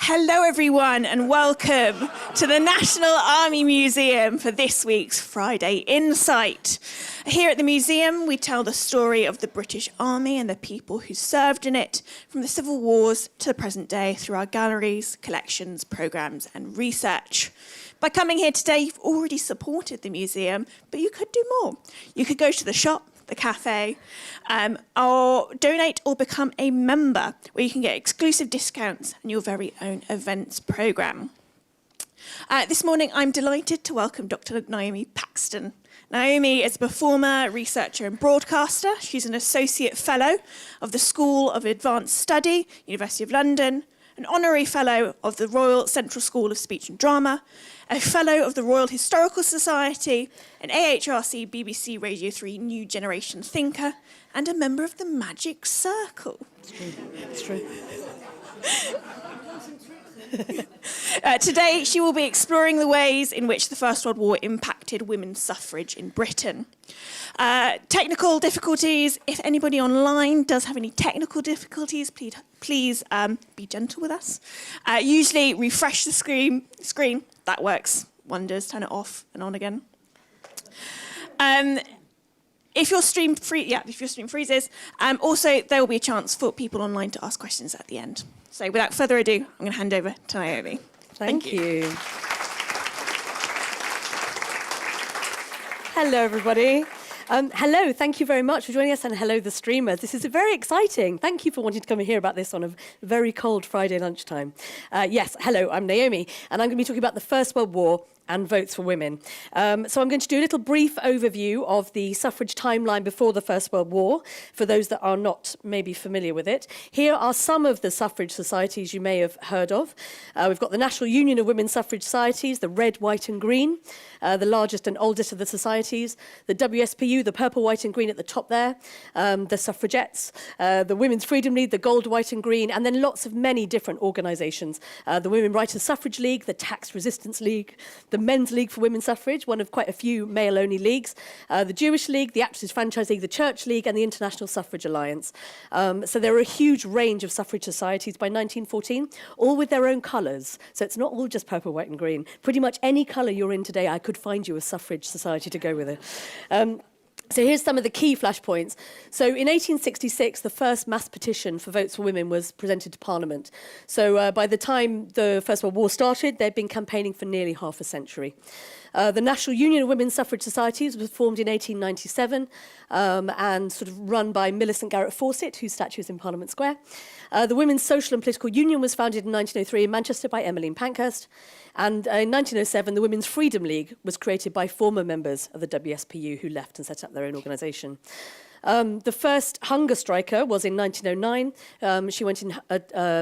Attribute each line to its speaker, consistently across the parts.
Speaker 1: Hello everyone and welcome to the National Army Museum for this week's Friday Insight. Here at the museum we tell the story of the British Army and the people who served in it from the Civil Wars to the present day through our galleries, collections, programmes and research. By coming here today you've already supported the museum, but you could do more. You could go to the shop, the cafe, or donate or become a member where you can get exclusive discounts and your very own events programme. This morning I'm delighted to welcome Dr. Naomi Paxton. Naomi is a performer, researcher and broadcaster. She's an Associate Fellow of the School of Advanced Study, University of London, an Honorary Fellow of the Royal Central School of Speech and Drama, a Fellow of the Royal Historical Society, an AHRC BBC Radio 3 New Generation Thinker, and a member of the Magic Circle.
Speaker 2: It's true.
Speaker 1: Today, she will be exploring the ways in which the First World War impacted women's suffrage in Britain. Technical difficulties. If anybody online does have any technical difficulties, please be gentle with us. Usually refresh the screen. That works wonders. Turn it off and on again. If your stream freezes, also there will be a chance for people online to ask questions at the end. So without further ado, I'm going to hand over to Naomi.
Speaker 2: Thank you. Hello, everybody. Hello, thank you very much for joining us, and hello, the streamers. This is very exciting. Thank you for wanting to come and hear about this on a very cold Friday lunchtime. Yes, hello, I'm Naomi, and I'm going to be talking about the First World War and votes for women. So I'm going to do a little brief overview of the suffrage timeline before the First World War, for those that are not maybe familiar with it. Here are some of the suffrage societies you may have heard of. We've got the National Union of Women's Suffrage Societies, the red, white and green, the largest and oldest of the societies, the WSPU, the purple, white and green at the top there, the suffragettes, the Women's Freedom League, the gold, white and green, and then lots of many different organisations. The Women Writers' Suffrage League, the Tax Resistance League, the Men's League for Women's Suffrage, one of quite a few male-only leagues, the Jewish League, the Actresses Franchise League, the Church League, and the International Suffrage Alliance. So there are a huge range of suffrage societies by 1914, all with their own colours. So it's not all just purple, white and green. Pretty much any colour you're in today, I could find you a suffrage society to go with it. So here's some of the key flashpoints. So in 1866, the first mass petition for votes for women was presented to Parliament. So by the time the First World War started, they'd been campaigning for nearly half a century. The National Union of Women's Suffrage Societies was formed in 1897 and sort of run by Millicent Garrett Fawcett, whose statue is in Parliament Square. The Women's Social and Political Union was founded in 1903 in Manchester by Emmeline Pankhurst. And in 1907, the Women's Freedom League was created by former members of the WSPU who left and set up their own organisation. The first hunger striker was in 1909. She went in,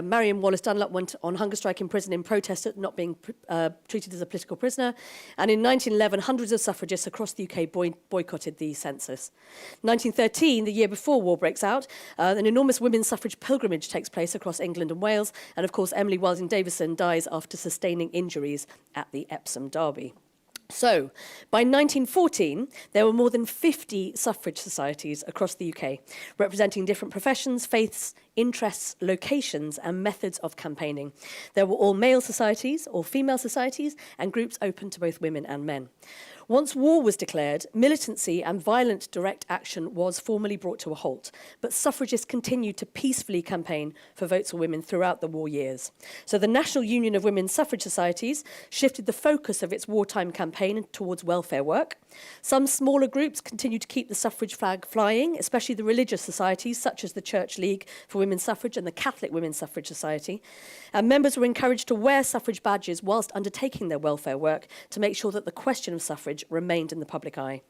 Speaker 2: Marion Wallace Dunlop went on hunger strike in prison in protest at not being treated as a political prisoner. And in 1911, hundreds of suffragists across the UK boycotted the census. 1913, the year before war breaks out, an enormous women's suffrage pilgrimage takes place across England and Wales. And of course, Emily Wilding Davison dies after sustaining injuries at the Epsom Derby. So, by 1914, there were more than 50 suffrage societies across the UK, representing different professions, faiths, interests, locations, and methods of campaigning. There were all male societies, all female societies, and groups open to both women and men. Once war was declared, militancy and violent direct action was formally brought to a halt, but suffragists continued to peacefully campaign for votes for women throughout the war years. So the National Union of Women's Suffrage Societies shifted the focus of its wartime campaign towards welfare work. Some smaller groups continued to keep the suffrage flag flying, especially the religious societies such as the Church League for Women's Suffrage and the Catholic Women's Suffrage Society. And members were encouraged to wear suffrage badges whilst undertaking their welfare work to make sure that the question of suffrage remained in the public eye.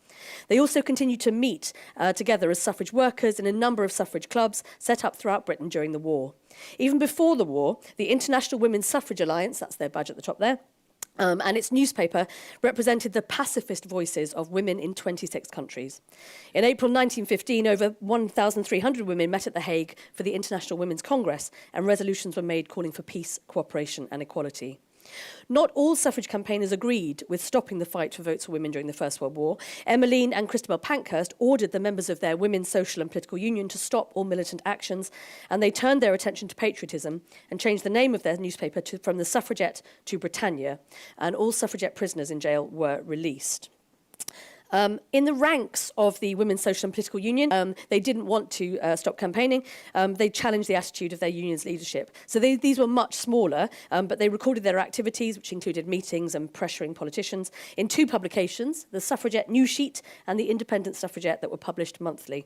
Speaker 2: They also continued to meet together as suffrage workers in a number of suffrage clubs set up throughout Britain during the war. Even before the war, the International Women's Suffrage Alliance, that's their badge at the top there, and its newspaper represented the pacifist voices of women in 26 countries. In April 1915, over 1,300 women met at The Hague for the International Women's Congress, and resolutions were made calling for peace, cooperation and equality. Not all suffrage campaigners agreed with stopping the fight for votes for women during the First World War. Emmeline and Christabel Pankhurst ordered the members of their Women's Social and Political Union to stop all militant actions, and they turned their attention to patriotism and changed the name of their newspaper from the Suffragette to Britannia, and all suffragette prisoners in jail were released. In the ranks of the Women's Social and Political Union, they didn't want to stop campaigning. They challenged the attitude of their union's leadership. So these were much smaller, but they recorded their activities, which included meetings and pressuring politicians, in 2 publications, the Suffragette News Sheet and the Independent Suffragette, that were published monthly.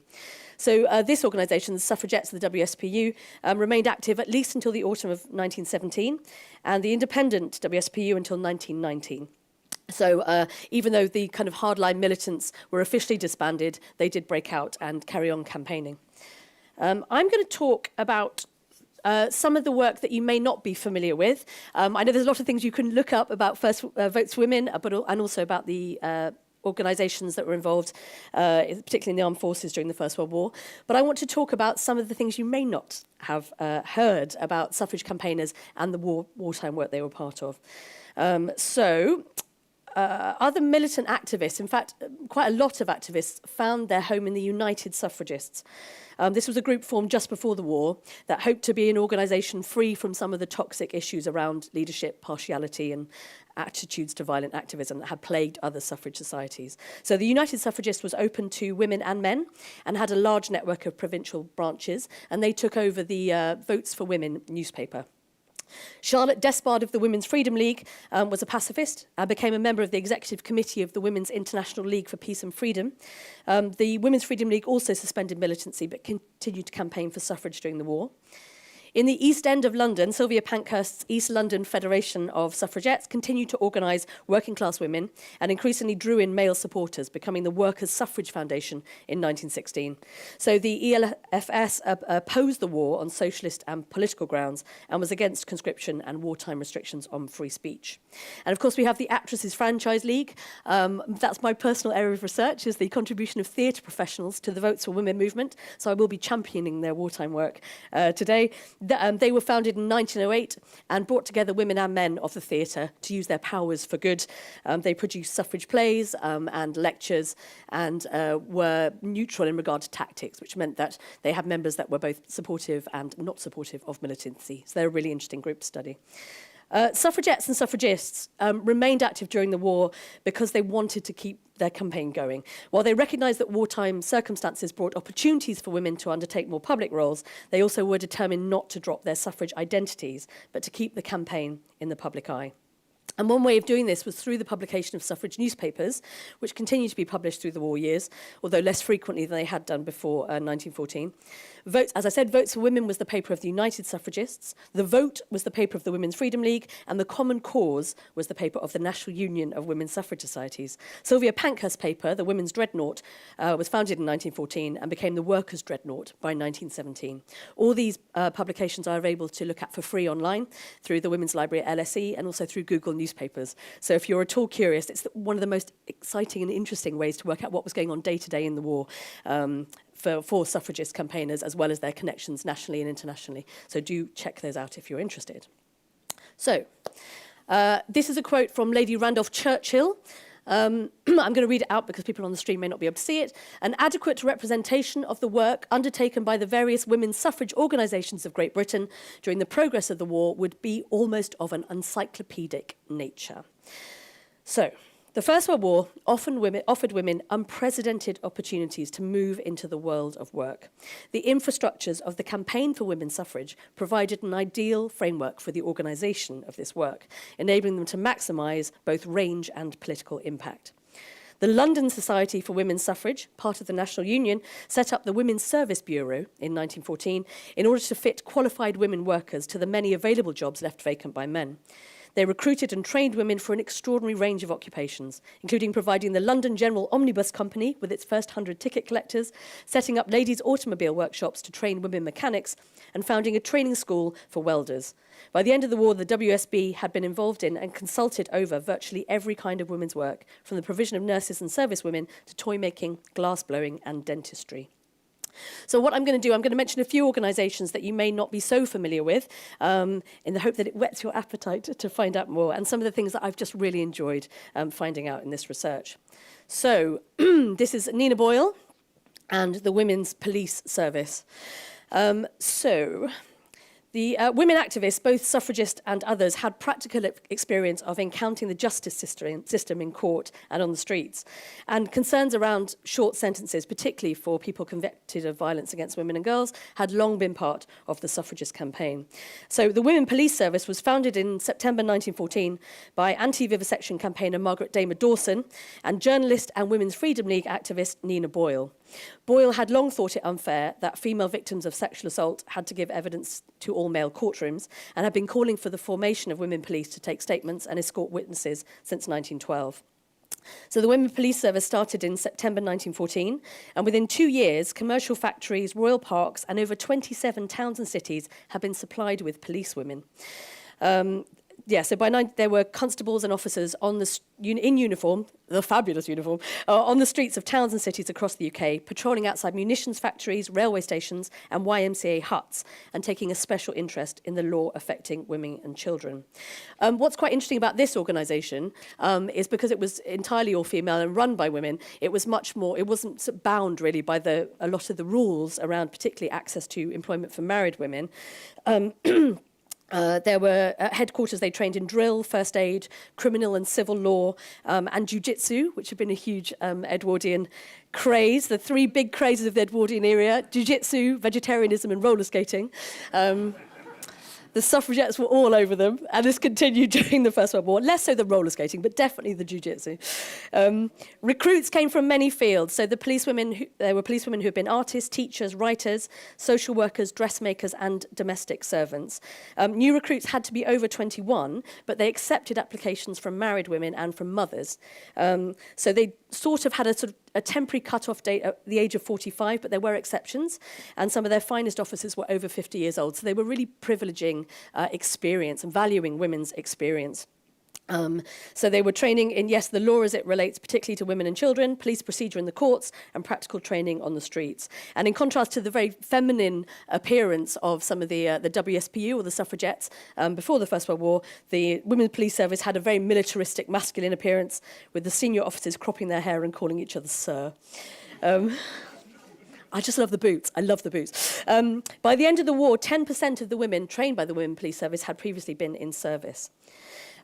Speaker 2: So this organisation, the Suffragettes of the WSPU, remained active at least until the autumn of 1917, and the Independent WSPU until 1919. So even though the kind of hardline militants were officially disbanded, they did break out and carry on campaigning. I'm going to talk about some of the work that you may not be familiar with. I know there's a lot of things you can look up about First Votes for Women, and also about the organisations that were involved, particularly in the armed forces during the First World War. But I want to talk about some of the things you may not have heard about suffrage campaigners and the wartime work they were part of. Other militant activists, in fact, quite a lot of activists, found their home in the United Suffragists. This was a group formed just before the war that hoped to be an organisation free from some of the toxic issues around leadership, partiality and attitudes to violent activism that had plagued other suffrage societies. So the United Suffragists was open to women and men and had a large network of provincial branches, and they took over the Votes for Women newspaper. Charlotte Despard of the Women's Freedom League was a pacifist and became a member of the executive committee of the Women's International League for Peace and Freedom. The Women's Freedom League also suspended militancy but continued to campaign for suffrage during the war. In the East End of London, Sylvia Pankhurst's East London Federation of Suffragettes continued to organise working-class women and increasingly drew in male supporters, becoming the Workers' Suffrage Foundation in 1916. So the ELFS opposed the war on socialist and political grounds and was against conscription and wartime restrictions on free speech. And of course, we have the Actresses Franchise League. That's my personal area of research, is the contribution of theatre professionals to the Votes for Women movement. So I will be championing their wartime work today. They were founded in 1908 and brought together women and men of the theatre to use their powers for good. They produced suffrage plays and lectures and were neutral in regard to tactics, which meant that they had members that were both supportive and not supportive of militancy. So they're a really interesting group to study. Suffragettes and suffragists remained active during the war because they wanted to keep their campaign going. While they recognised that wartime circumstances brought opportunities for women to undertake more public roles, they also were determined not to drop their suffrage identities, but to keep the campaign in the public eye. And one way of doing this was through the publication of suffrage newspapers, which continued to be published through the war years, although less frequently than they had done before 1914. As I said, Votes for Women was the paper of the United Suffragists, The Vote was the paper of the Women's Freedom League, and The Common Cause was the paper of the National Union of Women's Suffrage Societies. Sylvia Pankhurst's paper, The Women's Dreadnought, was founded in 1914 and became the Workers' Dreadnought by 1917. All these publications are available to look at for free online through the Women's Library at LSE and also through Google newspapers. So if you're at all curious, it's one of the most exciting and interesting ways to work out what was going on day to day in the war for suffragist campaigners, as well as their connections nationally and internationally. So do check those out if you're interested. So this is a quote from Lady Randolph Churchill. I'm going to read it out because people on the stream may not be able to see it. An adequate representation of the work undertaken by the various women's suffrage organisations of Great Britain during the progress of the war would be almost of an encyclopedic nature. So, the First World War offered women unprecedented opportunities to move into the world of work. The infrastructures of the campaign for women's suffrage provided an ideal framework for the organisation of this work, enabling them to maximise both range and political impact. The London Society for Women's Suffrage, part of the National Union, set up the Women's Service Bureau in 1914 in order to fit qualified women workers to the many available jobs left vacant by men. They recruited and trained women for an extraordinary range of occupations, including providing the London General Omnibus Company with its first 100 ticket collectors, setting up ladies' automobile workshops to train women mechanics, and founding a training school for welders. By the end of the war, the WSB had been involved in and consulted over virtually every kind of women's work, from the provision of nurses and servicewomen to toy making, glass blowing, and dentistry. So what I'm going to do, I'm going to mention a few organisations that you may not be so familiar with, in the hope that it whets your appetite to find out more, and some of the things that I've just really enjoyed finding out in this research. So this is Nina Boyle and the Women's Police Service. The women activists, both suffragists and others, had practical experience of encountering the justice system in court and on the streets. And concerns around short sentences, particularly for people convicted of violence against women and girls, had long been part of the suffragist campaign. So the Women Police Service was founded in September 1914 by anti-vivisection campaigner Margaret Damer Dawson and journalist and Women's Freedom League activist Nina Boyle. Boyle had long thought it unfair that female victims of sexual assault had to give evidence to all male courtrooms and had been calling for the formation of women police to take statements and escort witnesses since 1912. So the Women Police Service started in September 1914, and within 2 years, commercial factories, royal parks, and over 27 towns and cities had been supplied with police women. So by there were constables and officers in uniform, the fabulous uniform, on the streets of towns and cities across the UK, patrolling outside munitions factories, railway stations, and YMCA huts, and taking a special interest in the law affecting women and children. What's quite interesting about this organisation is because it was entirely all female and run by women, it was much more, it wasn't bound really by a lot of the rules around particularly access to employment for married women. There were headquarters, they trained in drill, first aid, criminal and civil law, and jiu-jitsu, which had been a huge Edwardian craze. The three big crazes of the Edwardian era: jiu-jitsu, vegetarianism, and roller skating. The suffragettes were all over them, and this continued during the First World War. Less so the roller skating, but definitely the jiu-jitsu. Recruits came from many fields. So there were policewomen who had been artists, teachers, writers, social workers, dressmakers, and domestic servants. New recruits had to be over 21, but they accepted applications from married women and from mothers. So they sort of had a temporary cut-off date at the age of 45, but there were exceptions, and some of their finest officers were over 50 years old. So they were really privileging experience and valuing women's experience. So they were training in, yes, the law as it relates particularly to women and children, police procedure in the courts, and practical training on the streets. And in contrast to the very feminine appearance of some of the WSPU or the suffragettes before the First World War, the Women's Police Service had a very militaristic, masculine appearance, with the senior officers cropping their hair and calling each other sir. I just love the boots. I love the boots. By the end of the war, 10% of the women trained by the Women Police Service had previously been in service.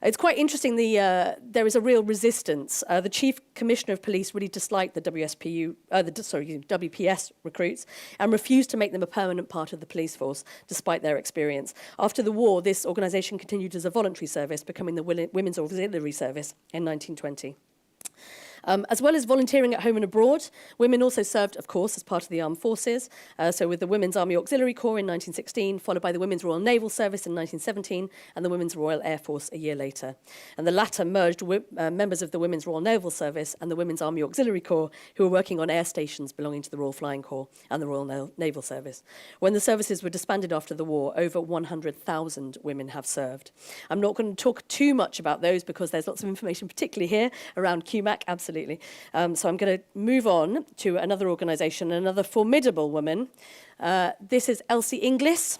Speaker 2: It's quite interesting, there is a real resistance. The Chief Commissioner of Police really disliked the WPS recruits and refused to make them a permanent part of the police force, despite their experience. After the war, this organisation continued as a voluntary service, becoming the Women's Auxiliary Service in 1920. As well as volunteering at home and abroad, women also served, of course, as part of the armed forces, so with the Women's Army Auxiliary Corps in 1916, followed by the Women's Royal Naval Service in 1917, and the Women's Royal Air Force a year later. And the latter merged members of the Women's Royal Naval Service and the Women's Army Auxiliary Corps, who were working on air stations belonging to the Royal Flying Corps and the Royal Naval Service. When the services were disbanded after the war, over 100,000 women have served. I'm not going to talk too much about those because there's lots of information, particularly here, around QMAC, absolutely. So I'm going to move on to another organisation, another formidable woman. This is Elsie Inglis.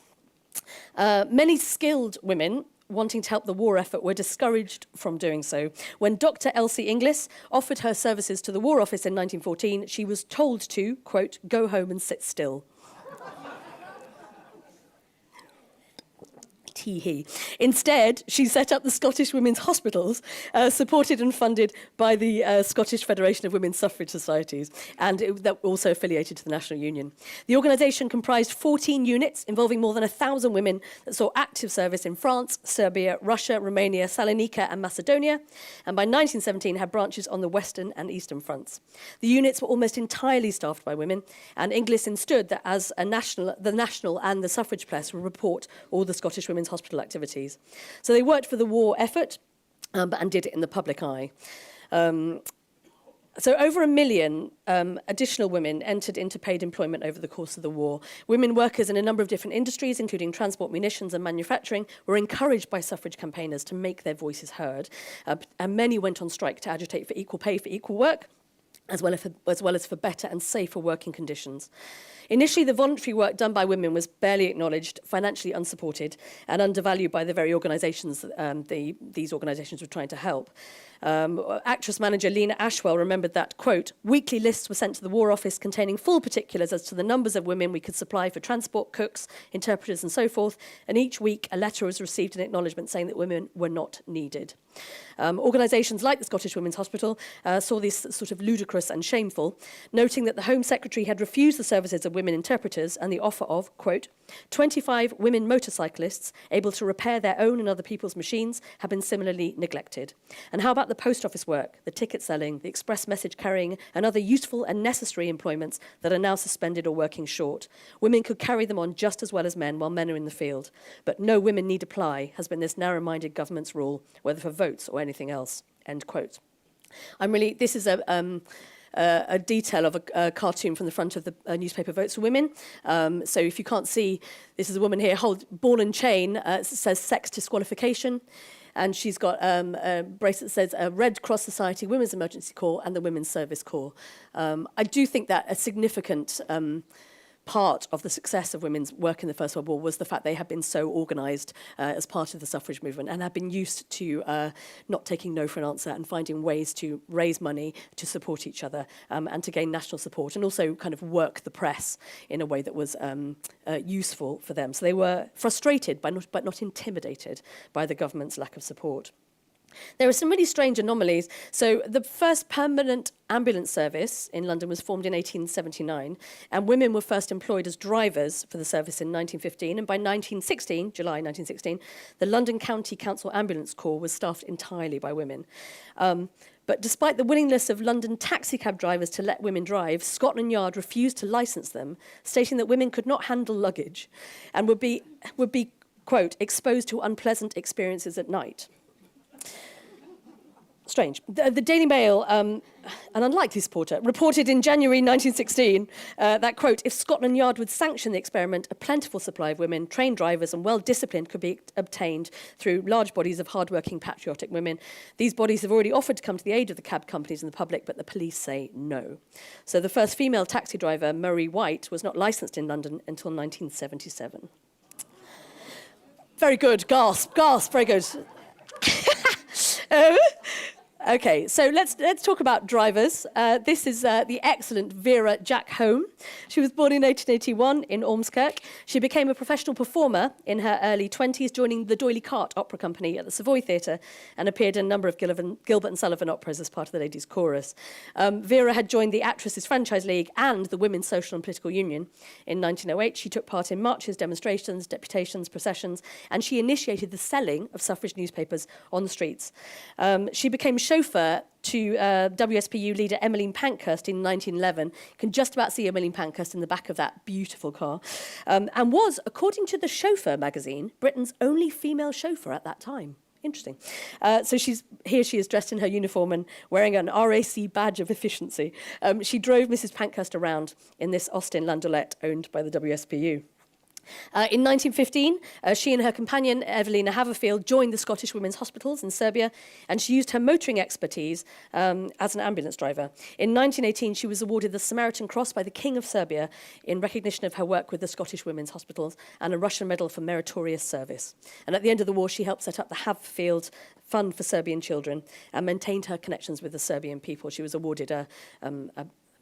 Speaker 2: Many skilled women wanting to help the war effort were discouraged from doing so. When Dr. Elsie Inglis offered her services to the War Office in 1914, she was told to, quote, go home and sit still. Tee-hee. Instead, she set up the Scottish Women's Hospitals, supported and funded by the Scottish Federation of Women's Suffrage Societies, and that also affiliated to the National Union. The organisation comprised 14 units involving more than 1,000 women that saw active service in France, Serbia, Russia, Romania, Salonika and Macedonia, and by 1917 had branches on the Western and Eastern fronts. The units were almost entirely staffed by women, and Inglis understood that as the National and the Suffrage Press would report all the Scottish Women's Hospital activities. So they worked for the war effort and did it in the public eye. So over 1 million additional women entered into paid employment over the course of the war. Women workers in a number of different industries, including transport, munitions and manufacturing, were encouraged by suffrage campaigners to make their voices heard. And many went on strike to agitate for equal pay for equal work, as well as for better and safer working conditions. Initially, the voluntary work done by women was barely acknowledged, financially unsupported, and undervalued by the very organisations these organisations were trying to help. Actress manager Lena Ashwell remembered that, quote, weekly lists were sent to the War Office containing full particulars as to the numbers of women we could supply for transport, cooks, interpreters and so forth, and each week a letter was received in acknowledgement saying that women were not needed. Organisations like the Scottish Women's Hospital saw this sort of ludicrous and shameful, noting that the Home Secretary had refused the services of women interpreters and the offer of, quote, 25 women motorcyclists able to repair their own and other people's machines have been similarly neglected. And how about the post office work, the ticket selling, the express message carrying and other useful and necessary employments that are now suspended or working short? Women could carry them on just as well as men while men are in the field. But no women need apply has been this narrow-minded government's rule, whether for votes or anything else, end quote. This is a detail of a cartoon from the front of the newspaper Votes for Women. So if you can't see, this is a woman here, ball and chain, says sex disqualification. And she's got a bracelet that says Red Cross Society, Women's Emergency Corps, and the Women's Service Corps. I do think that a significant part of the success of women's work in the First World War was the fact they had been so organised as part of the suffrage movement and had been used to not taking no for an answer and finding ways to raise money to support each other and to gain national support and also kind of work the press in a way that was useful for them. So they were frustrated but not intimidated by the government's lack of support. There are some really strange anomalies. So the first permanent ambulance service in London was formed in 1879, and women were first employed as drivers for the service in 1915, and by 1916, July 1916, the London County Council Ambulance Corps was staffed entirely by women. But despite the willingness of London taxicab drivers to let women drive, Scotland Yard refused to licence them, stating that women could not handle luggage and would be, quote, exposed to unpleasant experiences at night. Strange. The Daily Mail, an unlikely supporter, reported in January 1916 that, quote, if Scotland Yard would sanction the experiment, a plentiful supply of women, trained drivers and well-disciplined could be obtained through large bodies of hard-working patriotic women. These bodies have already offered to come to the aid of the cab companies and the public, but the police say no. So the first female taxi driver, Marie White, was not licensed in London until 1977. Very good. Gasp, gasp. Very good. Okay, so let's talk about drivers. This is the excellent Vera Jack Home. She was born in 1881 in Ormskirk. She became a professional performer in her early 20s, joining the D'Oyly Carte Opera Company at the Savoy Theatre and appeared in a number of Gilbert and Sullivan operas as part of the Ladies' Chorus. Vera had joined the Actresses Franchise League and the Women's Social and Political Union. In 1908, she took part in marches, demonstrations, deputations, processions, and she initiated the selling of suffrage newspapers on the streets. She became chauffeur to WSPU leader Emmeline Pankhurst in 1911. You can just about see Emmeline Pankhurst in the back of that beautiful car. And was, according to the Chauffeur magazine, Britain's only female chauffeur at that time. Interesting. So she is dressed in her uniform and wearing an RAC badge of efficiency. She drove Mrs. Pankhurst around in this Austin landaulet owned by the WSPU. In 1915, she and her companion, Evelina Haverfield, joined the Scottish Women's Hospitals in Serbia, and she used her motoring expertise as an ambulance driver. In 1918, she was awarded the Samaritan Cross by the King of Serbia in recognition of her work with the Scottish Women's Hospitals and a Russian Medal for Meritorious Service. And at the end of the war, she helped set up the Haverfield Fund for Serbian Children and maintained her connections with the Serbian people. She was awarded a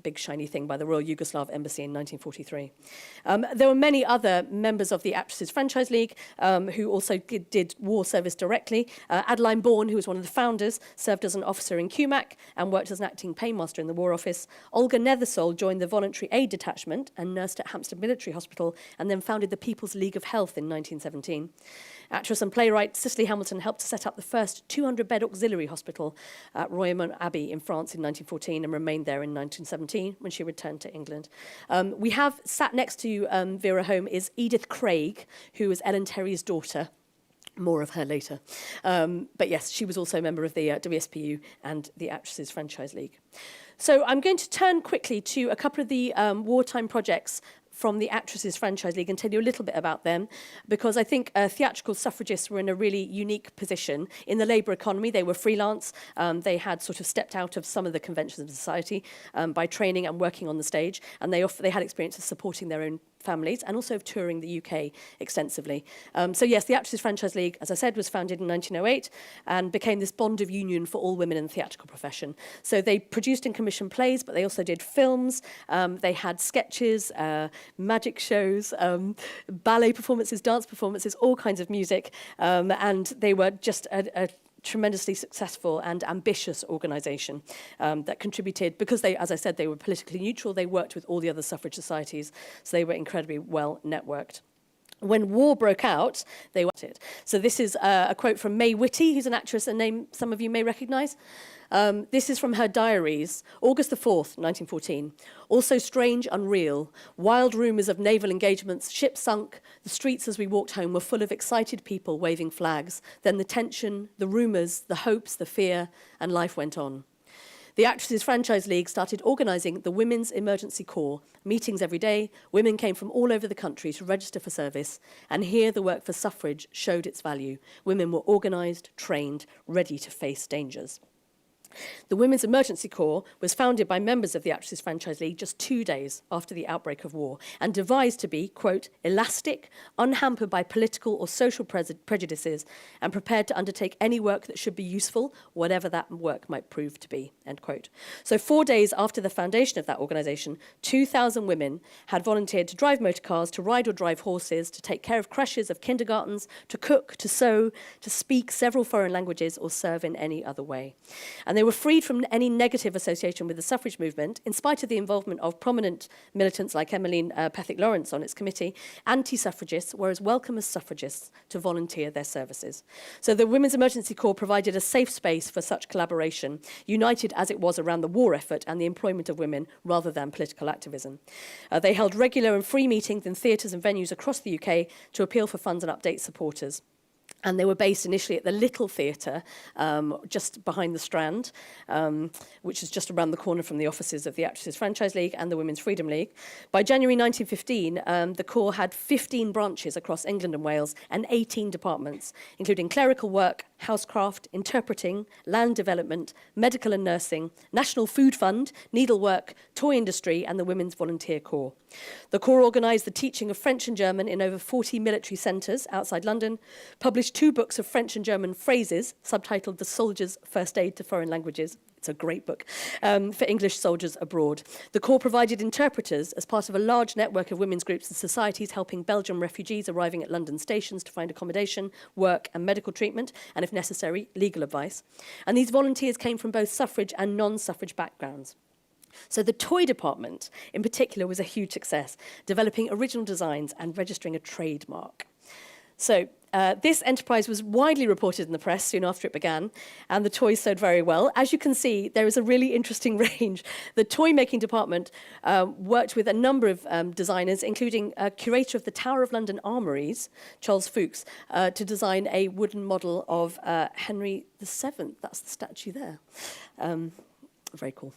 Speaker 2: big shiny thing by the Royal Yugoslav Embassy in 1943. There were many other members of the Actresses Franchise League who also did war service directly. Adeline Bourne, who was one of the founders, served as an officer in Cumac and worked as an acting paymaster in the War Office. Olga Nethersole joined the Voluntary Aid Detachment and nursed at Hampstead Military Hospital and then founded the People's League of Health in 1917. Actress and playwright Cicely Hamilton helped to set up the first 200-bed auxiliary hospital at Royaumont Abbey in France in 1914 and remained there in 1917 when she returned to England. We have sat next to Vera Home is Edith Craig, who was Ellen Terry's daughter. More of her later. But yes, she was also a member of the WSPU and the Actresses Franchise League. So I'm going to turn quickly to a couple of the wartime projects from the Actresses Franchise League and tell you a little bit about them, because I think theatrical suffragists were in a really unique position. In the labour economy, they were freelance. They had sort of stepped out of some of the conventions of society by training and working on the stage, and they had experience of supporting their own families and also of touring the UK extensively. So yes, the Actresses Franchise League, as I said, was founded in 1908 and became this bond of union for all women in the theatrical profession. So they produced and commissioned plays, but they also did films. They had sketches, magic shows, ballet performances, dance performances, all kinds of music. And they were just a tremendously successful and ambitious organisation that contributed, because they, as I said, they were politically neutral, they worked with all the other suffrage societies, so they were incredibly well networked. When war broke out, they wanted it. So this is a quote from May Whitty, who's an actress, a name some of you may recognise. This is from her diaries, August the 4th, 1914. Also strange, unreal, wild rumours of naval engagements, ships sunk. The streets as we walked home were full of excited people waving flags. Then the tension, the rumours, the hopes, the fear, and life went on. The Actresses Franchise League started organising the Women's Emergency Corps. Meetings every day, women came from all over the country to register for service, and here the work for suffrage showed its value. Women were organised, trained, ready to face dangers. The Women's Emergency Corps was founded by members of the Actresses Franchise League just 2 days after the outbreak of war and devised to be, quote, elastic, unhampered by political or social prejudices and prepared to undertake any work that should be useful, whatever that work might prove to be, end quote. So 4 days after the foundation of that organisation, 2,000 women had volunteered to drive motor cars, to ride or drive horses, to take care of creches of kindergartens, to cook, to sew, to speak several foreign languages or serve in any other way. And they were freed from any negative association with the suffrage movement, in spite of the involvement of prominent militants like Emmeline Pethick-Lawrence on its committee. Anti-suffragists were as welcome as suffragists to volunteer their services. So the Women's Emergency Corps provided a safe space for such collaboration, united as it was around the war effort and the employment of women rather than political activism. They held regular and free meetings in theatres and venues across the UK to appeal for funds and update supporters. And they were based initially at the Little Theatre, just behind the Strand, which is just around the corner from the offices of the Actresses Franchise League and the Women's Freedom League. By January 1915, the Corps had 15 branches across England and Wales and 18 departments, including clerical work, housecraft, interpreting, land development, medical and nursing, National Food Fund, needlework, toy industry, and the Women's Volunteer Corps. The Corps organised the teaching of French and German in over 40 military centres outside London, published 2 books of French and German phrases, subtitled The Soldier's First Aid to Foreign Languages. It's a great book, for English soldiers abroad. The Corps provided interpreters as part of a large network of women's groups and societies helping Belgian refugees arriving at London stations to find accommodation, work and medical treatment, and if necessary, legal advice. And these volunteers came from both suffrage and non-suffrage backgrounds. So the toy department, in particular, was a huge success, developing original designs and registering a trademark. So this enterprise was widely reported in the press soon after it began, and the toys sold very well. As you can see, there is a really interesting range. The toy-making department worked with a number of designers, including a curator of the Tower of London Armouries, Charles Fuchs, to design a wooden model of Henry VII. That's the statue there. Very cool.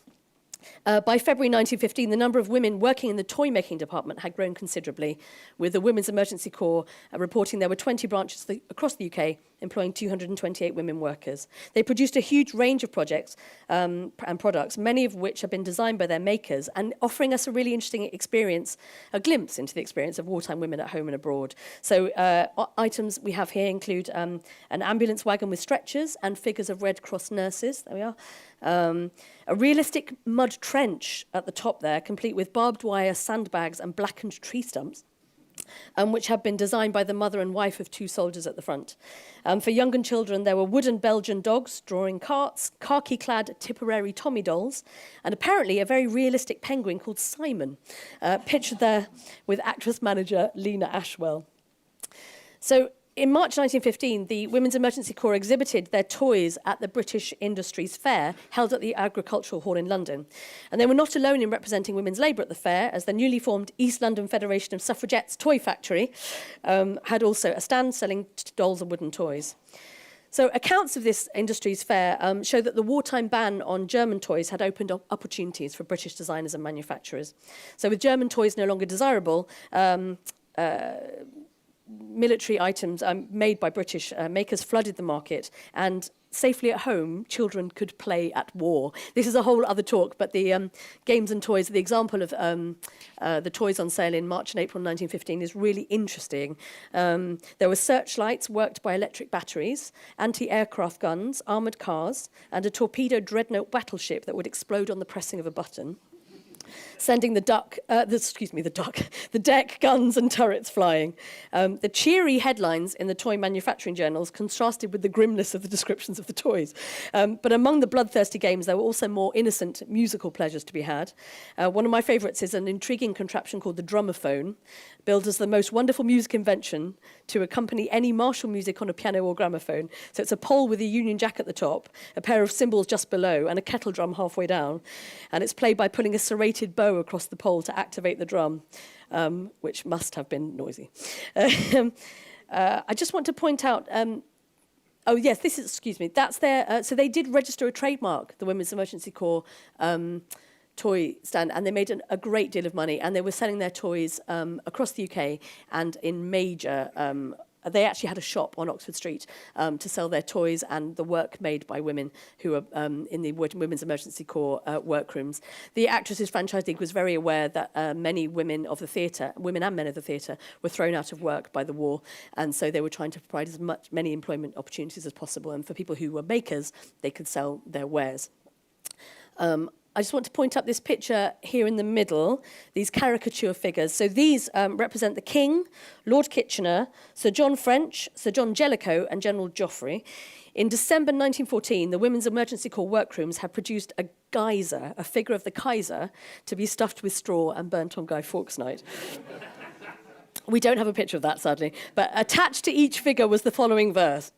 Speaker 2: By February 1915, the number of women working in the toy-making department had grown considerably, with the Women's Emergency Corps reporting there were 20 branches across the UK employing 228 women workers. They produced a huge range of projects and products, many of which have been designed by their makers, and offering us a really interesting experience, a glimpse into the experience of wartime women at home and abroad. So items we have here include an ambulance wagon with stretchers and figures of Red Cross nurses. There we are. A realistic mud trench at the top there, complete with barbed wire, sandbags and blackened tree stumps, which had been designed by the mother and wife of 2 soldiers at the front. For young and children, there were wooden Belgian dogs, drawing carts, khaki-clad Tipperary Tommy dolls, and apparently a very realistic penguin called Simon, pictured there with actress-manager Lena Ashwell. So in March 1915, the Women's Emergency Corps exhibited their toys at the British Industries Fair, held at the Agricultural Hall in London. And they were not alone in representing women's labour at the fair, as the newly formed East London Federation of Suffragettes Toy Factory had also a stand selling dolls and wooden toys. So accounts of this industry's fair show that the wartime ban on German toys had opened up opportunities for British designers and manufacturers. So with German toys no longer desirable, military items made by British makers flooded the market, and safely at home, children could play at war. This is a whole other talk, but the games and toys, the example of the toys on sale in March and April 1915 is really interesting. There were searchlights worked by electric batteries, anti-aircraft guns, armoured cars, and a torpedo dreadnought battleship that would explode on the pressing of a button, sending the deck, guns and turrets flying. The cheery headlines in the toy manufacturing journals contrasted with the grimness of the descriptions of the toys. But among the bloodthirsty games, there were also more innocent musical pleasures to be had. One of my favourites is an intriguing contraption called the drummophone, billed as the most wonderful music invention to accompany any martial music on a piano or gramophone. So it's a pole with a Union Jack at the top, a pair of cymbals just below, and a kettle drum halfway down. And it's played by pulling a serrated bow across the pole to activate the drum, which must have been noisy. I just want to point out, oh yes, this is, excuse me, that's their, so they did register a trademark, the Women's Emergency Corps toy stand, and they made a great deal of money, and they were selling their toys across the UK and in major, they actually had a shop on Oxford Street to sell their toys and the work made by women who were in the Women's Emergency Corps workrooms. The Actresses Franchise League was very aware that many women of the theatre, women and men of the theatre, were thrown out of work by the war, and so they were trying to provide many employment opportunities as possible, and for people who were makers, they could sell their wares. I just want to point up this picture here in the middle, these caricature figures. So these represent the King, Lord Kitchener, Sir John French, Sir John Jellicoe, and General Joffrey. In December 1914, the Women's Emergency Corps workrooms have produced a geyser, a figure of the Kaiser, to be stuffed with straw and burnt on Guy Fawkes Night. We don't have a picture of that, sadly. But attached to each figure was the following verse.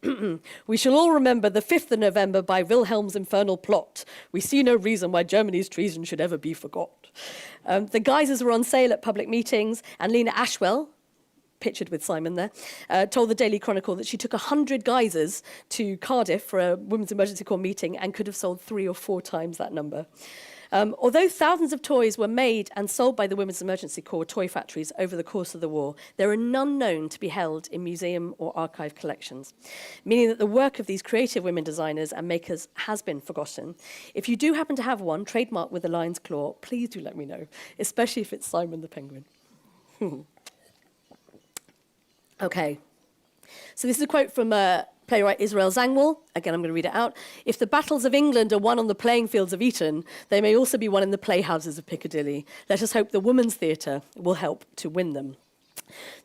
Speaker 2: We shall all remember the 5th of November by Wilhelm's infernal plot. We see no reason why Germany's treason should ever be forgot. The geysers were on sale at public meetings, and Lena Ashwell, pictured with Simon there, told the Daily Chronicle that she took 100 geysers to Cardiff for a Women's Emergency Corps meeting and could have sold 3 or 4 times that number. Although thousands of toys were made and sold by the Women's Emergency Corps toy factories over the course of the war, there are none known to be held in museum or archive collections, meaning that the work of these creative women designers and makers has been forgotten. If you do happen to have one trademarked with a lion's claw, please do let me know, especially if it's Simon the Penguin. Okay, so this is a quote from playwright Israel Zangwill. Again, I'm going to read it out. If the battles of England are won on the playing fields of Eton, they may also be won in the playhouses of Piccadilly. Let us hope the Women's Theatre will help to win them.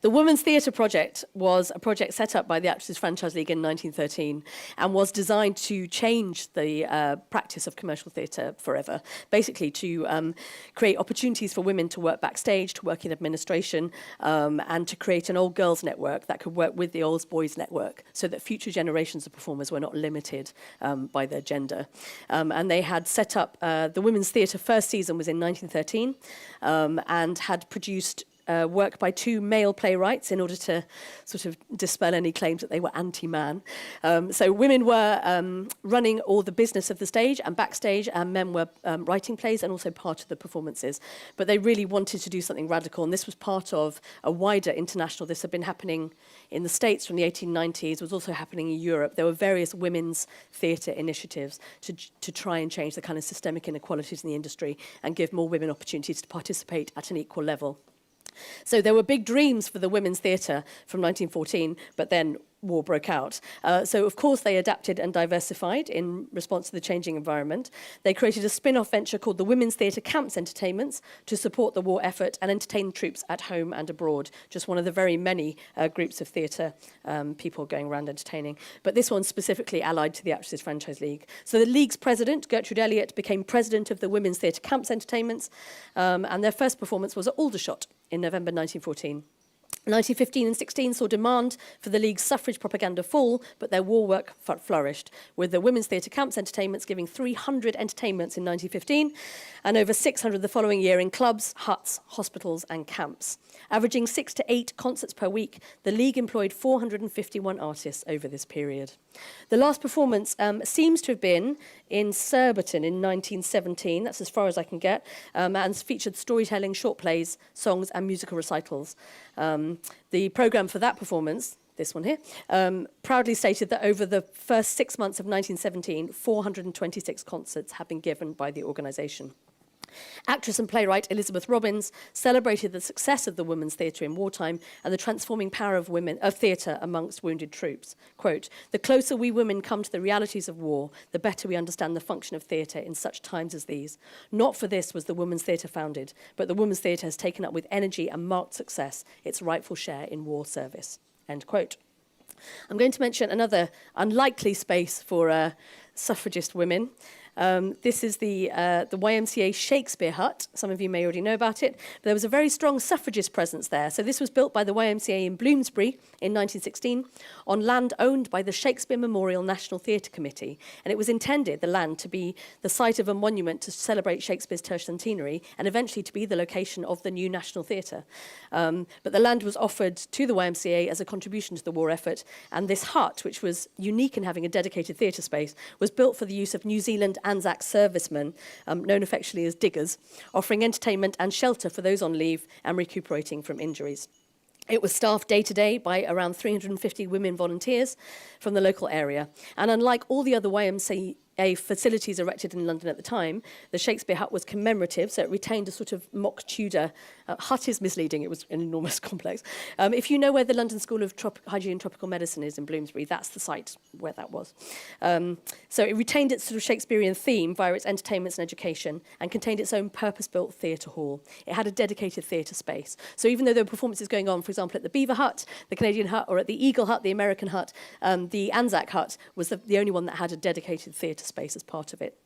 Speaker 2: The Women's Theatre Project was a project set up by the Actresses Franchise League in 1913 and was designed to change the practice of commercial theatre forever, basically to create opportunities for women to work backstage, to work in administration, and to create an old girls network that could work with the old boys network so that future generations of performers were not limited by their gender. And they had set up, the Women's Theatre first season was in 1913 and had produced work by 2 male playwrights in order to sort of dispel any claims that they were anti-man. So women were running all the business of the stage and backstage, and men were writing plays and also part of the performances. But they really wanted to do something radical, and this was part of a wider international. This had been happening in the States from the 1890s, was also happening in Europe. There were various women's theatre initiatives to try and change the kind of systemic inequalities in the industry and give more women opportunities to participate at an equal level. So there were big dreams for the women's theatre from 1914, but then war broke out. So, of course, they adapted and diversified in response to the changing environment. They created a spin-off venture called the Women's Theatre Camps Entertainments to support the war effort and entertain troops at home and abroad. Just one of the very many groups of theatre people going around entertaining. But this one's specifically allied to the Actresses Franchise League. So the League's president, Gertrude Elliott, became president of the Women's Theatre Camps Entertainments, and their first performance was at Aldershot in November 1914. 1915 and 16 saw demand for the League's suffrage propaganda fall, but their war work flourished, with the Women's Theatre Camps Entertainments giving 300 entertainments in 1915 and over 600 the following year in clubs, huts, hospitals and camps. Averaging 6 to 8 concerts per week, the League employed 451 artists over this period. The last performance seems to have been in Surbiton in 1917, that's as far as I can get, and featured storytelling, short plays, songs and musical recitals. The programme for that performance, this one here, proudly stated that over the first 6 months of 1917, 426 concerts have been given by the organisation. Actress and playwright Elizabeth Robbins celebrated the success of the women's theatre in wartime and the transforming power of theatre amongst wounded troops. Quote, "The closer we women come to the realities of war, the better we understand the function of theatre in such times as these. Not for this was the women's theatre founded, but the women's theatre has taken up with energy and marked success its rightful share in war service." End quote. I'm going to mention another unlikely space for suffragist women. This is the YMCA Shakespeare Hut. Some of you may already know about it. But there was a very strong suffragist presence there. So this was built by the YMCA in Bloomsbury in 1916 on land owned by the Shakespeare Memorial National Theatre Committee. And it was intended, the land, to be the site of a monument to celebrate Shakespeare's tercentenary and eventually to be the location of the new National Theatre. But the land was offered to the YMCA as a contribution to the war effort. And this hut, which was unique in having a dedicated theatre space, was built for the use of New Zealand Anzac servicemen, known affectionately as diggers, offering entertainment and shelter for those on leave and recuperating from injuries. It was staffed day to day by around 350 women volunteers from the local area. And unlike all the other YMCA facilities erected in London at the time, the Shakespeare Hut was commemorative, so it retained a sort of mock Tudor. Hut is misleading, it was an enormous complex. If you know where the London School of Hygiene and Tropical Medicine is in Bloomsbury, that's the site where that was. So it retained its sort of Shakespearean theme via its entertainments and education and contained its own purpose-built theatre hall. It had a dedicated theatre space. So even though there were performances going on, for example, at the Beaver Hut, the Canadian Hut, or at the Eagle Hut, the American Hut, the Anzac Hut was the only one that had a dedicated theatre space as part of it.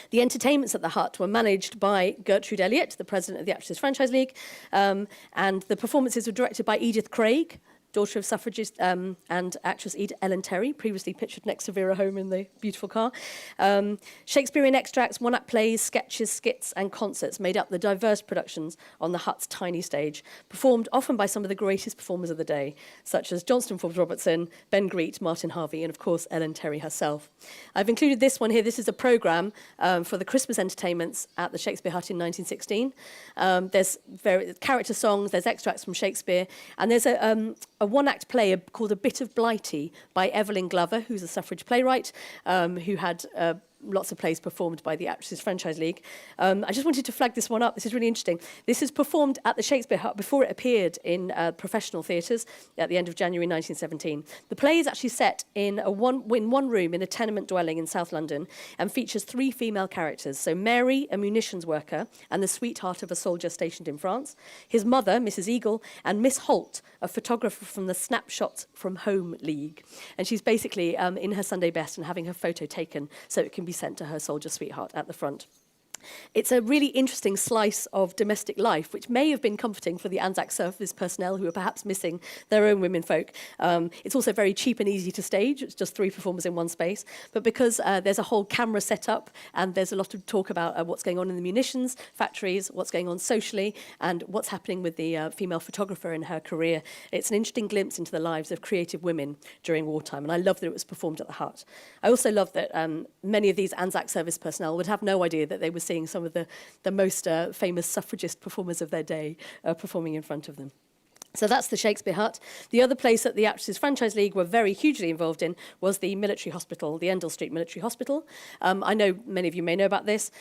Speaker 2: The entertainments at the Hut were managed by Gertrude Elliott, the president of the Actresses Franchise League, and the performances were directed by Edith Craig, daughter of suffragist and actress Ellen Terry, previously pictured next to Vera Home in the beautiful car. Shakespearean extracts, one-act plays, sketches, skits and concerts made up the diverse productions on the Hut's tiny stage, performed often by some of the greatest performers of the day, such as Johnston Forbes Robertson, Ben Greet, Martin Harvey, and of course Ellen Terry herself. I've included this one here. This is a programme for the Christmas entertainments at the Shakespeare Hut in 1916. There's character songs, there's extracts from Shakespeare, and there's a one-act play called A Bit of Blighty by Evelyn Glover, who's a suffrage playwright, who had lots of plays performed by the Actresses Franchise League. I just wanted to flag this one up. This is really interesting. This is performed at the Shakespeare Hut before it appeared in professional theatres at the end of January 1917. The play is actually set in one room in a tenement dwelling in South London and features 3 female characters. So Mary, a munitions worker and the sweetheart of a soldier stationed in France, his mother, Mrs. Eagle, and Miss Holt, a photographer from the Snapshots from Home League. And she's basically in her Sunday best and having her photo taken so it can be sent to her soldier sweetheart at the front. It's a really interesting slice of domestic life, which may have been comforting for the Anzac service personnel who are perhaps missing their own womenfolk. It's also very cheap and easy to stage. It's just 3 performers in one space. But because there's a whole camera set up and there's a lot of talk about what's going on in the munitions factories, what's going on socially, and what's happening with the female photographer in her career, it's an interesting glimpse into the lives of creative women during wartime. And I love that it was performed at the Hut. I also love that many of these Anzac service personnel would have no idea that they were seeing some of the most famous suffragist performers of their day performing in front of them. So that's the Shakespeare Hut. The other place that the Actresses Franchise League were very hugely involved in was the military hospital, the Endell Street Military Hospital. I know many of you may know about this.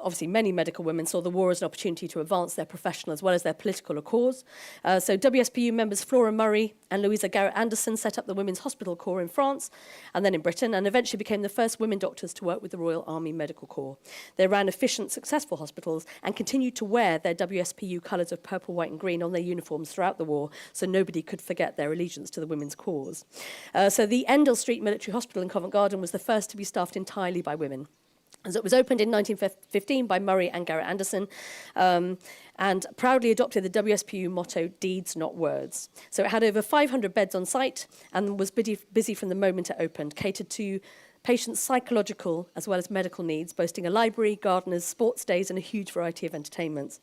Speaker 2: Obviously, many medical women saw the war as an opportunity to advance their professional as well as their political cause. So WSPU members Flora Murray and Louisa Garrett Anderson set up the Women's Hospital Corps in France and then in Britain, and eventually became the first women doctors to work with the Royal Army Medical Corps. They ran efficient, successful hospitals and continued to wear their WSPU colours of purple, white and green on their uniforms throughout the war, so nobody could forget their allegiance to the women's cause. So the Endell Street Military Hospital in Covent Garden was the first to be staffed entirely by women. As it was opened in 1915 by Murray and Garrett Anderson, and proudly adopted the WSPU motto, deeds, not words. So it had over 500 beds on site and was busy from the moment it opened, catered to patients' psychological as well as medical needs, boasting a library, gardeners, sports days, and a huge variety of entertainments.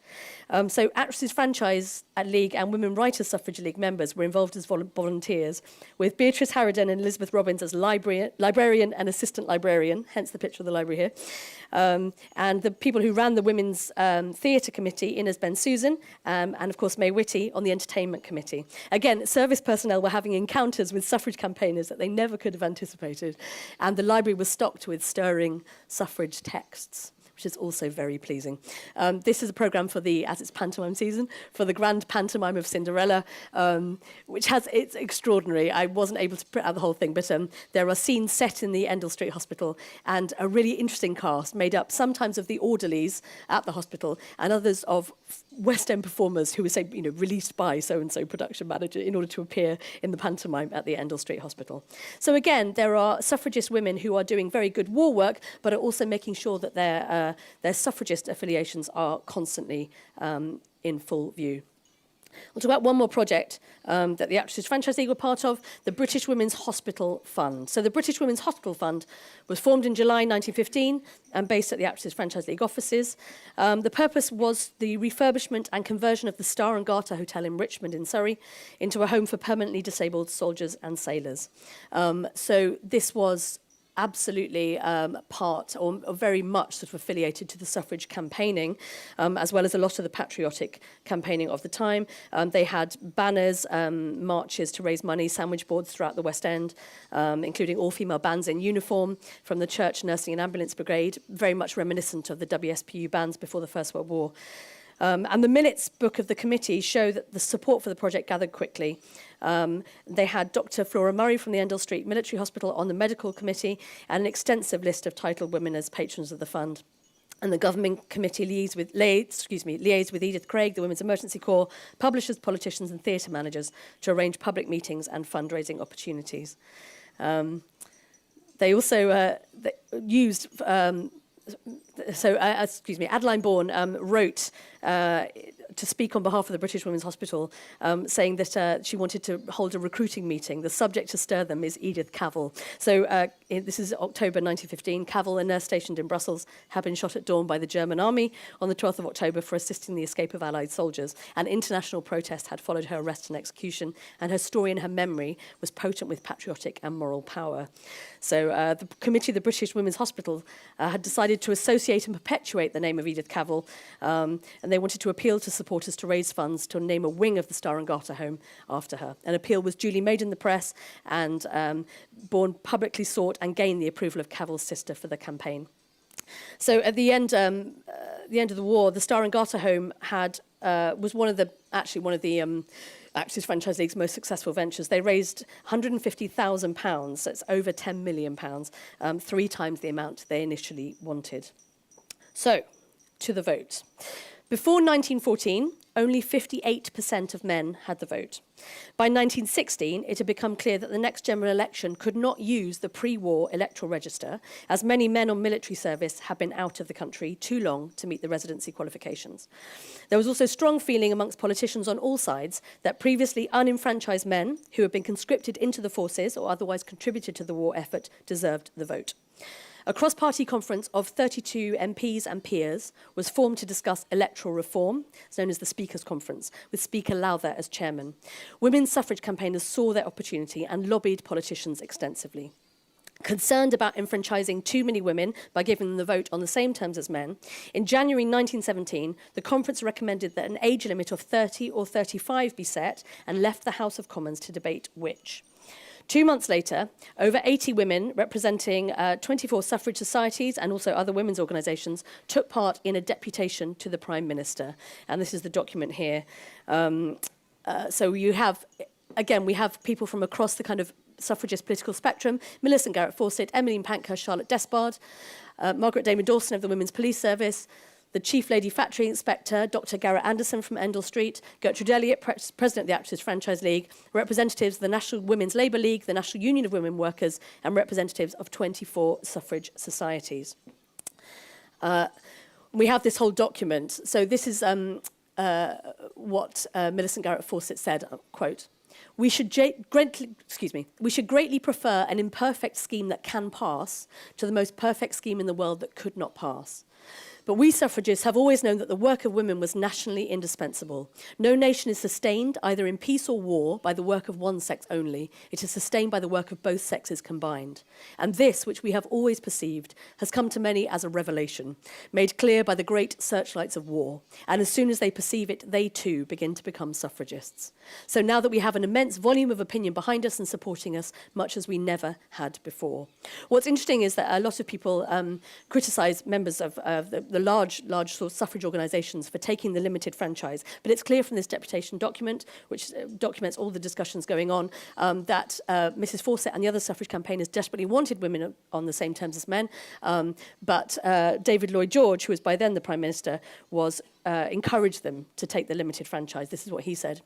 Speaker 2: So Actresses Franchise League and Women Writers Suffrage League members were involved as volunteers, with Beatrice Harraden and Elizabeth Robbins as librarian and assistant librarian, hence the picture of the library here. And the people who ran the Women's Theatre Committee, Inez Ben-Susan, and of course May Whitty on the Entertainment Committee. Again, service personnel were having encounters with suffrage campaigners that they never could have anticipated. And the library was stocked with stirring suffrage texts, which is also very pleasing. This is a programme for as it's pantomime season, for the Grand Pantomime of Cinderella, which it's extraordinary. I wasn't able to print out the whole thing, but there are scenes set in the Endell Street Hospital and a really interesting cast made up sometimes of the orderlies at the hospital and others of West End performers who were, say, released by so-and-so production manager in order to appear in the pantomime at the Endell Street Hospital. So again, there are suffragist women who are doing very good war work, but are also making sure that their suffragist affiliations are constantly in full view. We'll talk about one more project that the Actresses Franchise League were part of, the British Women's Hospital Fund. So the British Women's Hospital Fund was formed in July 1915 and based at the Actresses Franchise League offices. The purpose was the refurbishment and conversion of the Star and Garter Hotel in Richmond in Surrey into a home for permanently disabled soldiers and sailors. So this was absolutely part or very much sort of affiliated to the suffrage campaigning, as well as a lot of the patriotic campaigning of the time. They had banners, marches to raise money, sandwich boards throughout the West End, including all-female bands in uniform from the Church Nursing and Ambulance Brigade, very much reminiscent of the WSPU bands before the First World War. And the minutes book of the committee show that the support for the project gathered quickly. They had Dr. Flora Murray from the Endell Street Military Hospital on the medical committee and an extensive list of titled women as patrons of the fund. And the government committee liaised with Edith Craig, the Women's Emergency Corps, publishers, politicians and theatre managers to arrange public meetings and fundraising opportunities. They also used... Adeline Bourne wrote to speak on behalf of the British Women's Hospital, saying that she wanted to hold a recruiting meeting. The subject to stir them is Edith Cavell. So this is October 1915. Cavell, a nurse stationed in Brussels, had been shot at dawn by the German army on the 12th of October for assisting the escape of Allied soldiers. An international protest had followed her arrest and execution, and her story and her memory was potent with patriotic and moral power. So the committee of the British Women's Hospital had decided to associate and perpetuate the name of Edith Cavell, and they wanted to appeal to supporters to raise funds to name a wing of the Star and Garter home after her. An appeal was duly made in the press, and Bourne publicly sought and gained the approval of Cavell's sister for the campaign. So at the end of the war, the Star and Garter home was one of the Actresses Franchise League's most successful ventures. They raised £150,000, so it's over £10 million, 3 times the amount they initially wanted. So, to the vote. Before 1914, only 58% of men had the vote. By 1916, it had become clear that the next general election could not use the pre-war electoral register, as many men on military service had been out of the country too long to meet the residency qualifications. There was also strong feeling amongst politicians on all sides that previously unenfranchised men who had been conscripted into the forces or otherwise contributed to the war effort deserved the vote. A cross-party conference of 32 MPs and peers was formed to discuss electoral reform. It's known as the Speakers' Conference, with Speaker Lowther as chairman. Women's suffrage campaigners saw their opportunity and lobbied politicians extensively. Concerned about enfranchising too many women by giving them the vote on the same terms as men, in January 1917, the conference recommended that an age limit of 30 or 35 be set and left the House of Commons to debate which. 2 months later, over 80 women representing 24 suffrage societies and also other women's organisations took part in a deputation to the Prime Minister. And this is the document here. So you have, again, we have people from across the kind of suffragist political spectrum: Millicent Garrett Fawcett, Emmeline Pankhurst, Charlotte Despard, Margaret Damon Dawson of the Women's Police Service, the Chief Lady Factory Inspector, Dr. Garrett Anderson from Endell Street, Gertrude Elliott, President of the Actresses Franchise League, representatives of the National Women's Labour League, the National Union of Women Workers, and representatives of 24 suffrage societies. We have this whole document. So this is what Millicent Garrett Fawcett said, quote, we should greatly prefer an imperfect scheme that can pass to the most perfect scheme in the world that could not pass. But we suffragists have always known that the work of women was nationally indispensable. No nation is sustained, either in peace or war, by the work of one sex only. It is sustained by the work of both sexes combined. And this, which we have always perceived, has come to many as a revelation, made clear by the great searchlights of war. And as soon as they perceive it, they too begin to become suffragists. So now that we have an immense volume of opinion behind us and supporting us, much as we never had before. What's interesting is that a lot of people criticise members of the large sort of suffrage organisations for taking the limited franchise. But it's clear from this deputation document, which documents all the discussions going on, that Mrs. Fawcett and the other suffrage campaigners desperately wanted women on the same terms as men. But David Lloyd George, who was by then the Prime Minister, encouraged them to take the limited franchise. This is what he said.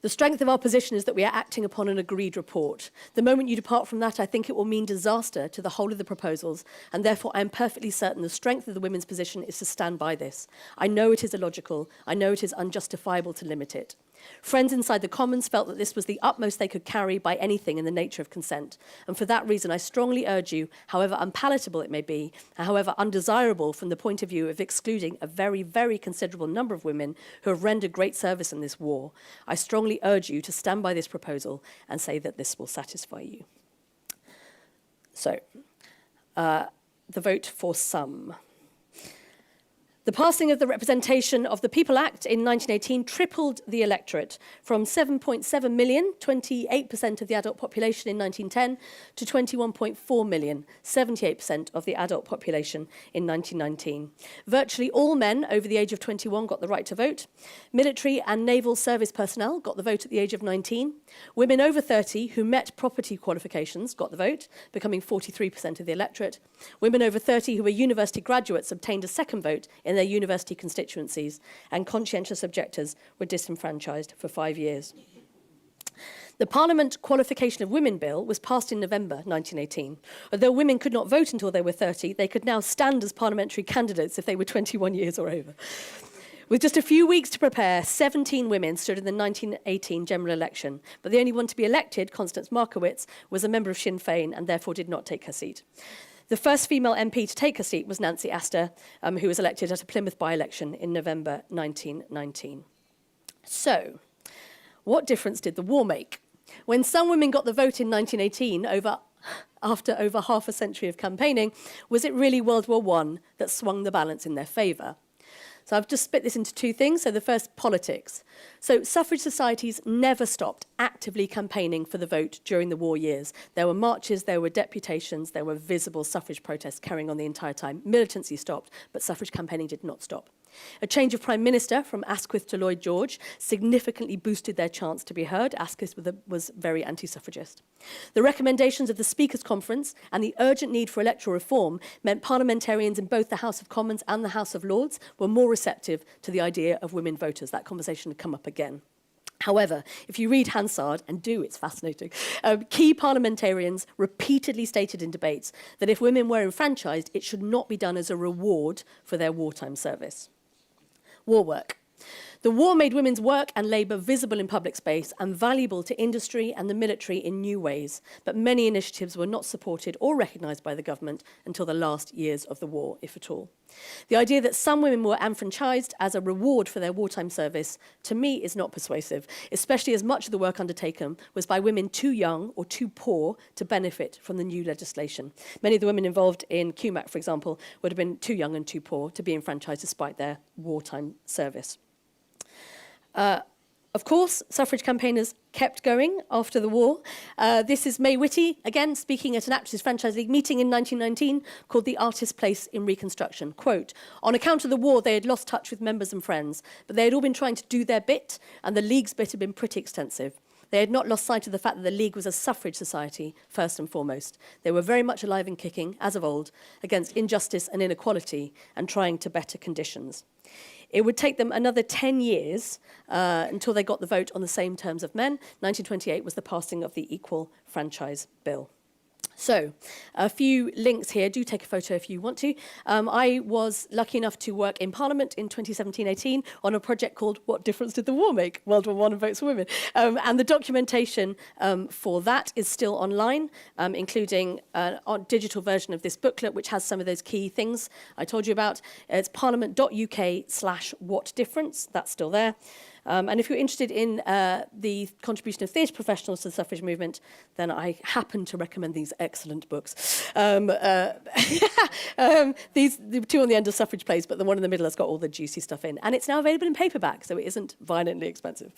Speaker 2: The strength of our position is that we are acting upon an agreed report. The moment you depart from that, I think it will mean disaster to the whole of the proposals, and therefore I am perfectly certain the strength of the women's position is to stand by this. I know it is illogical. I know it is unjustifiable to limit it. Friends inside the Commons felt that this was the utmost they could carry by anything in the nature of consent. And for that reason, I strongly urge you, however unpalatable it may be, and however undesirable from the point of view of excluding a very, very considerable number of women who have rendered great service in this war, I strongly urge you to stand by this proposal and say that this will satisfy you. So, the vote for some. The passing of the Representation of the People Act in 1918 tripled the electorate from 7.7 million, 28% of the adult population in 1910, to 21.4 million, 78% of the adult population in 1919. Virtually all men over the age of 21 got the right to vote. Military and naval service personnel got the vote at the age of 19. Women over 30 who met property qualifications got the vote, becoming 43% of the electorate. Women over 30 who were university graduates obtained a second vote in their university constituencies, and conscientious objectors were disenfranchised for 5 years. The Parliament Qualification of Women Bill was passed in November 1918. Although women could not vote until they were 30, they could now stand as parliamentary candidates if they were 21 years or over. With just a few weeks to prepare, 17 women stood in the 1918 general election, but the only one to be elected, Constance Markowitz, was a member of Sinn Féin and therefore did not take her seat. The first female MP to take her seat was Nancy Astor, who was elected at a Plymouth by-election in November 1919. So, what difference did the war make? When some women got the vote in 1918, after over half a century of campaigning, was it really World War I that swung the balance in their favour? So I've just split this into two things. So the first, politics. So suffrage societies never stopped actively campaigning for the vote during the war years. There were marches, there were deputations, there were visible suffrage protests carrying on the entire time. Militancy stopped, but suffrage campaigning did not stop. A change of Prime Minister from Asquith to Lloyd George significantly boosted their chance to be heard. Asquith was very anti-suffragist. The recommendations of the Speakers' Conference and the urgent need for electoral reform meant parliamentarians in both the House of Commons and the House of Lords were more receptive to the idea of women voters. That conversation had come up again. However, if you read Hansard, and do, it's fascinating, key parliamentarians repeatedly stated in debates that if women were enfranchised, it should not be done as a reward for their wartime service. War work. The war made women's work and labour visible in public space and valuable to industry and the military in new ways, but many initiatives were not supported or recognised by the government until the last years of the war, if at all. The idea that some women were enfranchised as a reward for their wartime service, to me, is not persuasive, especially as much of the work undertaken was by women too young or too poor to benefit from the new legislation. Many of the women involved in QMAC, for example, would have been too young and too poor to be enfranchised despite their wartime service. Of course, suffrage campaigners kept going after the war. This is May Whitty, again, speaking at an Actors' Franchise League meeting in 1919 called The Artist's Place in Reconstruction. Quote, on account of the war, they had lost touch with members and friends, but they had all been trying to do their bit, and the League's bit had been pretty extensive. They had not lost sight of the fact that the League was a suffrage society, first and foremost. They were very much alive and kicking, as of old, against injustice and inequality and trying to better conditions. It would take them another 10 years until they got the vote on the same terms of men. 1928 was the passing of the Equal Franchise Bill. So, a few links here. Do take a photo if you want to. I was lucky enough to work in Parliament in 2017-18 on a project called What Difference Did the War Make? World War I and Votes for Women. And the documentation for that is still online, including a digital version of this booklet, which has some of those key things I told you about. It's parliament.uk/whatdifference. That's still there. And if you're interested in the contribution of theatre professionals to the suffrage movement, then I happen to recommend these excellent books. These the two on the end of suffrage plays, but the one in the middle has got all the juicy stuff in. And it's now available in paperback, so it isn't violently expensive.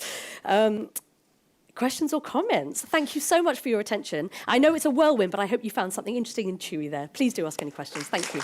Speaker 2: Questions or comments? Thank you so much for your attention. I know it's a whirlwind, but I hope you found something interesting and chewy there. Please do ask any questions. Thank you.